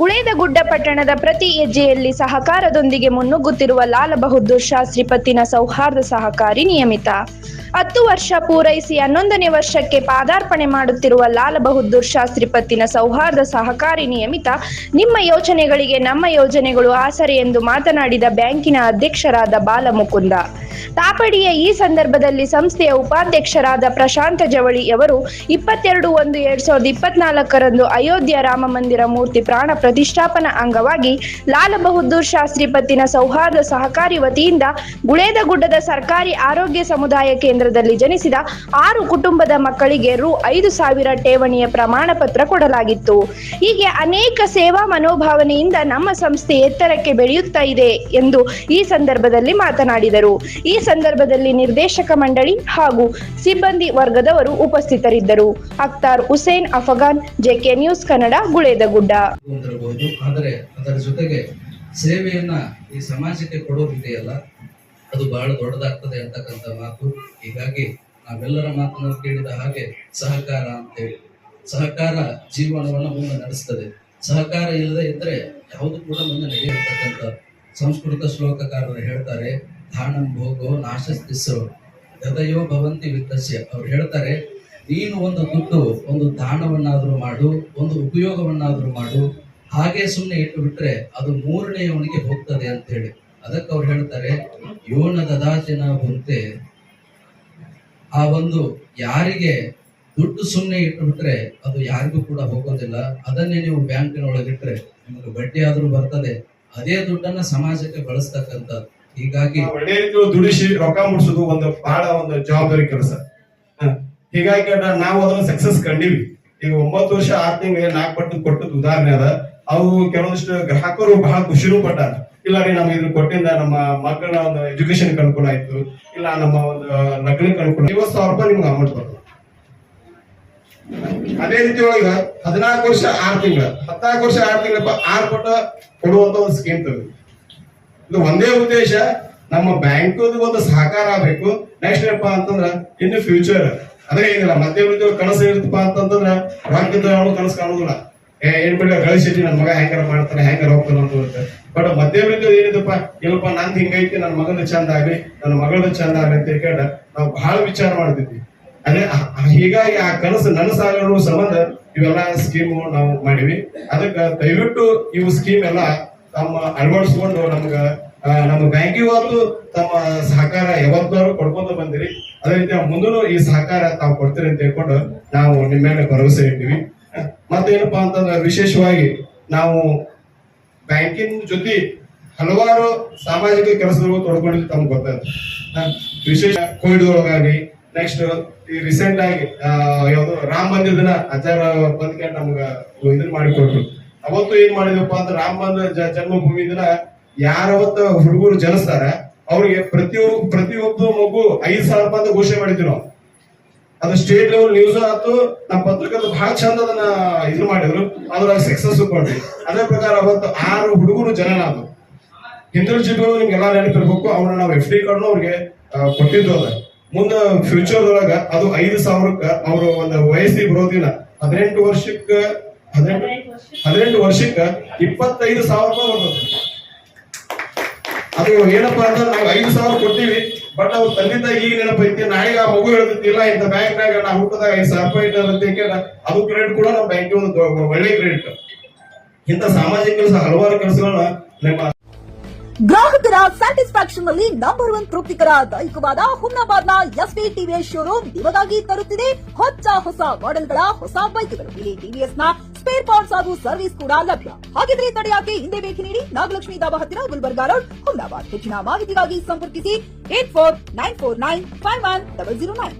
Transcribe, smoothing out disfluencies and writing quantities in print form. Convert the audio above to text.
ಗುಳೇದಗುಡ್ಡ ಪಟ್ಟಣದ ಪ್ರತಿ ಹೆಜ್ಜೆಯಲ್ಲಿ ಸಹಕಾರದೊಂದಿಗೆ ಮುನ್ನುಗ್ಗುತ್ತಿರುವ ಲಾಲ ಬಹದ್ದೂರ್ ಶಾಸ್ತ್ರಿ ಪತ್ತಿನ ಸೌಹಾರ್ದ ಸಹಕಾರಿ ನಿಯಮಿತ 10 ವರ್ಷ ಪೂರೈಸಿ 11ನೇ ವರ್ಷಕ್ಕೆ ಪಾದಾರ್ಪಣೆ ಮಾಡುತ್ತಿರುವ ಲಾಲ ಬಹದ್ದೂರ್ ಶಾಸ್ತ್ರಿ ಪತ್ತಿನ ಸೌಹಾರ್ದ ಸಹಕಾರಿ ನಿಯಮಿತ ನಿಮ್ಮ ಯೋಚನೆಗಳಿಗೆ ನಮ್ಮ ಯೋಜನೆಗಳು ಆಸರೆ ಎಂದು ಮಾತನಾಡಿದ ಬ್ಯಾಂಕಿನ ಅಧ್ಯಕ್ಷರಾದ ಬಾಲಮುಕುಂದ ತಾಪಡಿಯ ಈ ಸಂದರ್ಭದಲ್ಲಿ ಸಂಸ್ಥೆಯ ಉಪಾಧ್ಯಕ್ಷರಾದ ಪ್ರಶಾಂತ ಜವಳಿ ಅವರು 22/1/2024 ಅಯೋಧ್ಯ ರಾಮ ಮಂದಿರ ಮೂರ್ತಿ ಪ್ರಾಣ ಪ್ರತಿಷ್ಠಾಪನಾ ಅಂಗವಾಗಿ ಲಾಲ ಬಹದ್ದೂರ್ ಶಾಸ್ತ್ರಿ ಪತ್ತಿನ ಸೌಹಾರ್ದ ಸಹಕಾರಿ ವತಿಯಿಂದ ಗುಳೇದಗುಡ್ಡದ ಸರ್ಕಾರಿ ಆರೋಗ್ಯ ಸಮುದಾಯ ಕೇಂದ್ರದಲ್ಲಿ ಜನಿಸಿದ 6 ಕುಟುಂಬದ ಮಕ್ಕಳಿಗೆ ರು 5,000 ಠೇವಣಿಯ ಪ್ರಮಾಣ ಪತ್ರ ಕೊಡಲಾಗಿತ್ತು. ಹೀಗೆ ಅನೇಕ ಸೇವಾ ಮನೋಭಾವನೆಯಿಂದ ನಮ್ಮ ಸಂಸ್ಥೆ ಎತ್ತರಕ್ಕೆ ಬೆಳೆಯುತ್ತಾ ಇದೆ ಎಂದು ಈ ಸಂದರ್ಭದಲ್ಲಿ ಮಾತನಾಡಿದರು. ಈ ಸಂದರ್ಭದಲ್ಲಿ ನಿರ್ದೇಶಕ ಮಂಡಳಿ ಹಾಗೂ ಸಿಬ್ಬಂದಿ ವರ್ಗದವರು ಉಪಸ್ಥಿತರಿದ್ದರು. Akhtar Hussain Afghan, JK news Kannada, Guledagudda. ಆದರೆ ಅದರ ಜೊತೆಗೆ ಸೇವೆಯನ್ನ ಈ ಸಮಾಜಕ್ಕೆ ಕೊಡೋದಿದೆಯಲ್ಲ, ಅದು ಬಹಳ ದೊಡ್ಡದಾಗ್ತದೆ ಅಂತಕ್ಕಂಥ ಮಾತು. ಹೀಗಾಗಿ ನಾವೆಲ್ಲರ ಮಾತನ್ನು ಕೇಳಿದ ಹಾಗೆ ಸಹಕಾರ ಅಂತೇಳಿ, ಸಹಕಾರ ಜೀವನವನ್ನು ಮುಂದೆ ನಡೆಸ್ತದೆ. ಸಹಕಾರ ಇಲ್ಲದೆ ಇದ್ರೆ ಯಾವುದು ಕೂಡ ಮುಂದೆ ನಡೆಯತಕ್ಕಂಥ ಸಂಸ್ಕೃತ ಶ್ಲೋಕಕಾರರು ಹೇಳ್ತಾರೆ, ದಾನಂ ಭೋಗೋ ನಾಶಸ್ತಿಸೋ ಗದಯೋ ಭವಂತಿ ವಿತ್ತಸ್ಯ. ಅವ್ರು ಹೇಳ್ತಾರೆ, ನೀನು ಒಂದು ದುಡ್ಡು, ಒಂದು ದಾನವನ್ನಾದ್ರೂ ಮಾಡು, ಒಂದು ಉಪಯೋಗವನ್ನಾದ್ರೂ ಮಾಡು, ಹಾಗೆ ಸುಮ್ಮನೆ ಇಟ್ಟು ಬಿಟ್ರೆ ಅದು 3ನೇಯವನಿಗೆ ಹೋಗ್ತದೆ ಅಂತ ಹೇಳಿ. ಅದಕ್ಕೆ ಅವ್ರು ಹೇಳ್ತಾರೆ, ಯೋನ ದದಾಚಿನ ಬಂತೆ. ಆ ಒಂದು ಯಾರಿಗೆ ದುಡ್ಡು ಸುಮ್ಮನೆ ಇಟ್ಟು ಬಿಟ್ರೆ ಅದು ಯಾರಿಗೂ ಕೂಡ ಹೋಗೋದಿಲ್ಲ. ಅದನ್ನೇ ನೀವು ಬ್ಯಾಂಕಿನೊಳಗಿಟ್ರೆ ನಿಮಗೆ ಬಡ್ಡಿ ಆದ್ರೂ ಬರ್ತದೆ. ಅದೇ ದುಡ್ಡನ್ನ ಸಮಾಜಕ್ಕೆ ಬಳಸ್ತಕ್ಕಂಥದ್ದು. ಹೀಗಾಗಿ ಒಳ್ಳೆ ರೀತಿ ದುಡಿಸಿ ರೊಕ್ಕ ಮುಡ್ಸೋದು ಒಂದು ಬಹಳ ಒಂದು ಜವಾಬ್ದಾರಿ ಕೆಲಸ. ಹೀಗಾಗಿ ನಾವು ಅದನ್ನ ಸಕ್ಸಸ್ ಕಂಡಿವಿ. ಈಗ 9 ವರ್ಷ 6 ತಿಂಗಳಿಗೆ 4 ಪಟ್ಟು ಕೊಟ್ಟದ್ ಉದಾಹರಣೆ ಅದ. ಅವು ಕೆಲವೊಂದಿಷ್ಟು ಗ್ರಾಹಕರು ಬಹಳ ಖುಷಿನೂ ಪಟ್ಟಾರ. ಇಲ್ಲ ರೀ, ನಮ್ಗೆ ಇದ್ರ ಕೊಟ್ಟಿಂದ ನಮ್ಮ ಮಕ್ಕಳ ಒಂದು ಎಜುಕೇಶನ್ ಅನುಕೂಲ ಆಯ್ತು, ಇಲ್ಲ ನಮ್ಮ ಒಂದು ಲಗ್ನಕ್ಕೆ ಅನುಕೂಲ. 50,000 ರೂಪಾಯಿ ನಿಮ್ಗೆ ಅಮೌಂಟ್ ಬರ್ತದೆ. ಅದೇ ರೀತಿ ಒಳಗ 14 ವರ್ಷ 6 ತಿಂಗಳ 14 ವರ್ಷ 6 ತಿಂಗಳ 6 ಪಟ್ಟ ಕೊಡುವಂತ ಒಂದು ಸ್ಕೀಮ್ ತೆಗೆದು. ಇದು ಒಂದೇ ಉದ್ದೇಶ, ನಮ್ಮ ಬ್ಯಾಂಕ್ ಒಂದು ಸಹಕಾರ ಆಗ್ಬೇಕು. ನೆಕ್ಸ್ಟ್ ಏನಪ್ಪಾ ಅಂತಂದ್ರ ಇನ್ ಫ್ಯೂಚರ್ ಅದೇ ಏನಿಲ್ಲ, ಮಧ್ಯ ಕನಸು ಇರುತ್ತಪ್ಪ ಅಂತಂದ್ರ ರಾಜ್ಯದ ಕನಸು ಕಾಣುದಿಲ್ಲ. ಏನ್ ಬಿಡ ಗಳಿಸಿಟ್ಟು ನನ್ನ ಮಗ ಹೆಂಗಾರ ಮಾಡ್ತಾನೆ, ಹೆಂಗಾರ ಹೋಗ್ತಾನೆ ಅಂತ ಇರುತ್ತೆ. ಬಟ್ ಮಧ್ಯವೃದ್ಧ ಏನಿದಪ್ಪ, ಇಲ್ಲಪ್ಪ ನಂದು ಹಿಂಗೈತಿ, ನನ್ನ ಮಗನ ಚಂದ ಆಗ್ಲಿ, ನನ್ನ ಮಗಳದ ಚಂದ ಆಗ್ಲಿ ಅಂತ ಹೇಳ್ಕೊಂಡು ನಾವು ಬಹಳ ವಿಚಾರ ಮಾಡ್ತಿದ್ವಿ. ಅದೇ ಹೀಗಾಗಿ ಆ ಕನಸು ನನಸಾಗೋ ಸಂಬಂಧ ಇವೆಲ್ಲ ಸ್ಕೀಮ್ ನಾವು ಮಾಡಿವಿ. ಅದಕ್ಕೆ ದಯವಿಟ್ಟು ಇವು ಸ್ಕೀಮ್ ಎಲ್ಲ ತಮ್ಮ ಅಳವಡಿಸ್ಕೊಂಡು ನಮ್ಮ ಬ್ಯಾಂಕಿಗೆ ಹೊತ್ತು ತಮ್ಮ ಸಹಕಾರ ಯಾವತ್ತಾರು ಕೊಡ್ಕೊಂತ ಬಂದಿರಿ. ಅದೇ ರೀತಿ ಮುಂದೂ ಈ ಸಹಕಾರ ತಾವು ಕೊಡ್ತೀರಿ ಅಂತ ಹೇಳ್ಕೊಂಡು ನಾವು ನಿಮ್ಮ ಮೇಲೆ ಭರವಸೆ ಇಟ್ಟಿವಿ. ಮತ್ತೇನಪ್ಪಾ ಅಂತಂದ್ರೆ ವಿಶೇಷವಾಗಿ ನಾವು ಬ್ಯಾಂಕಿನ ಜೊತೆ ಹಲವಾರು ಸಾಮಾಜಿಕ ಕೆಲಸಗಳು ತೊಡ್ಕೊಂಡಿದ್ದು ತಮ್ಗೆ ಗೊತ್ತಾಯ್ತು. ವಿಶೇಷ ಕೋವಿಡ್ ಒಳಗಾಗಿ, ನೆಕ್ಸ್ಟ್ ಈ ರೀಸೆಂಟ್ ಆಗಿ ಯಾವ್ದು ರಾಮ ಮಂದಿರ ದಿನ ಅಚಾರ ಬಂದ್ಕೆ ನಮ್ಗ ಇದನ್ನ ಮಾಡಿಕೊಟ್ರು. ಅವತ್ತು ಏನ್ ಮಾಡಿದ್ವಪ್ಪ ಅಂದ್ರೆ ರಾಮ ಮಂದಿರ ಜನ್ಮಭೂಮಿ ದಿನ ಯಾರವತ್ತ ಹುಡುಗರು ಜನಿಸ್ತಾರ ಅವ್ರಿಗೆ ಪ್ರತಿಯೊಬ್ಬ ಮಗು 5,000 ರೂಪಾಯಿ ಅಂತ ಘೋಷಣೆ ಮಾಡಿದ್ವಿ ನಾವು. ಅದು ಸ್ಟೇಟ್ ಲೆವೆಲ್ ನ್ಯೂಸ್ ಆಯ್ತು, ನಮ್ಮ ಪತ್ರಿಕೆದು ಬಹಳ ಚಂದ ಅದನ್ನ ಇದು ಮಾಡಿದ್ರು. ಅದ್ರಾಗ ಸಕ್ಸಸ್ ಕೊಡ್ರಿ. ಅದೇ ಪ್ರಕಾರ ಅವತ್ತು 6 ಹುಡುಗರು ಜನನ ಆದ್ರು. ಹಿಂದಿನ ಜಿಲ್ಲೆಗಳು ನಿಮ್ಗೆಲ್ಲ ನೆನಪಿರ್ಬೇಕು. ಅವ್ರನ್ನ ನಾವು FD ಕಾರ್ಡ್ನು ಅವ್ರಿಗೆ ಕೊಟ್ಟಿದ್ದು. ಅದ ಮುಂದೆ ಫ್ಯೂಚರ್ ಒಳಗ ಅದು 5,000ಕ್ಕ ಅವ್ರು ಒಂದು ವಯಸ್ಸಿಗೆ ಬರೋದಿಲ್ಲ. 18 ವರ್ಷಕ್ಕೆ 25,000 ರೂಪಾಯಿ ಬರ್ತದೆ. ಅದು ಏನಪ್ಪಾ ಅಂದ್ರೆ ನಾವು 5,000 ಕೊಟ್ಟಿವಿ. ಬಟ್ ಅವ್ರ ತಂದೆ ತಾಯಿ ಈಗ ನೆನಪೈತಿ, ನಾಳೆಗೆ ಆ ಮಗು ಹೇಳ್ತಿಲ್ಲ ಇಂಥ ಬ್ಯಾಂಕ್ನಾಗ ನಾ ಹುಟ್ಟದಾಗ 5,000 ರೂಪಾಯಿ ಇಟ್ಟಂತ ಅದು ಕ್ರೆಡಿಟ್ ಕೂಡ ನಮ್ಮ ಬ್ಯಾಂಕಿಗೆ ಒಂದು ಒಳ್ಳೆ ಕ್ರೆಡಿಟ್. ಇಂಥ ಸಾಮಾಜಿಕ ಕೆಲಸ ಹಲವಾರು ಕೆಲಸಗಳನ್ನ ನಮ್ಮ ಗ್ರಾಹಕರ ಸ್ಯಾಟಿಸ್ಫ್ಯಾಕ್ಷನ್ ನಲ್ಲಿ ನಂಬರ್ 1 ತೃಪ್ತಿಕರ ದೈಹಿಕವಾದ ಹುಮ್ನಾಬಾದ್ನ ಎಸ್ಪಿ ಟಿವಿಎಸ್ ಶೋರೂಮ್ ನಿಮಗಾಗಿ ತರುತ್ತಿದೆ ಹೊಸ ಮಾಡೆಲ್ಗಳ ಹೊಸ ಬೈಕ್ಗಳು. ಇಲ್ಲಿ ಟಿವಿಎಸ್ ನ ಸ್ಪೇರ್ ಪಾರ್ಟ್ಸ್ ಹಾಗೂ ಸರ್ವಿಸ್ ಕೂಡ ಲಭ್ಯ. ಹಾಗಿದ್ರೆ ತಡೆಯಾಕೆ ಹಿಂದೆ ಭೇಟಿ ನೀಡಿ ನಾಗಲಕ್ಷ್ಮಿ ಧಾಬಾ ಹತ್ತಿರ ಗುಲ್ಬರ್ಗಾ ರೋಡ್, ಹುಮ್ನಾಬಾದ್. ಹೆಚ್ಚಿನ ಮಾಹಿತಿಗಾಗಿ ಸಂಪರ್ಕಿಸಿ 8494951009.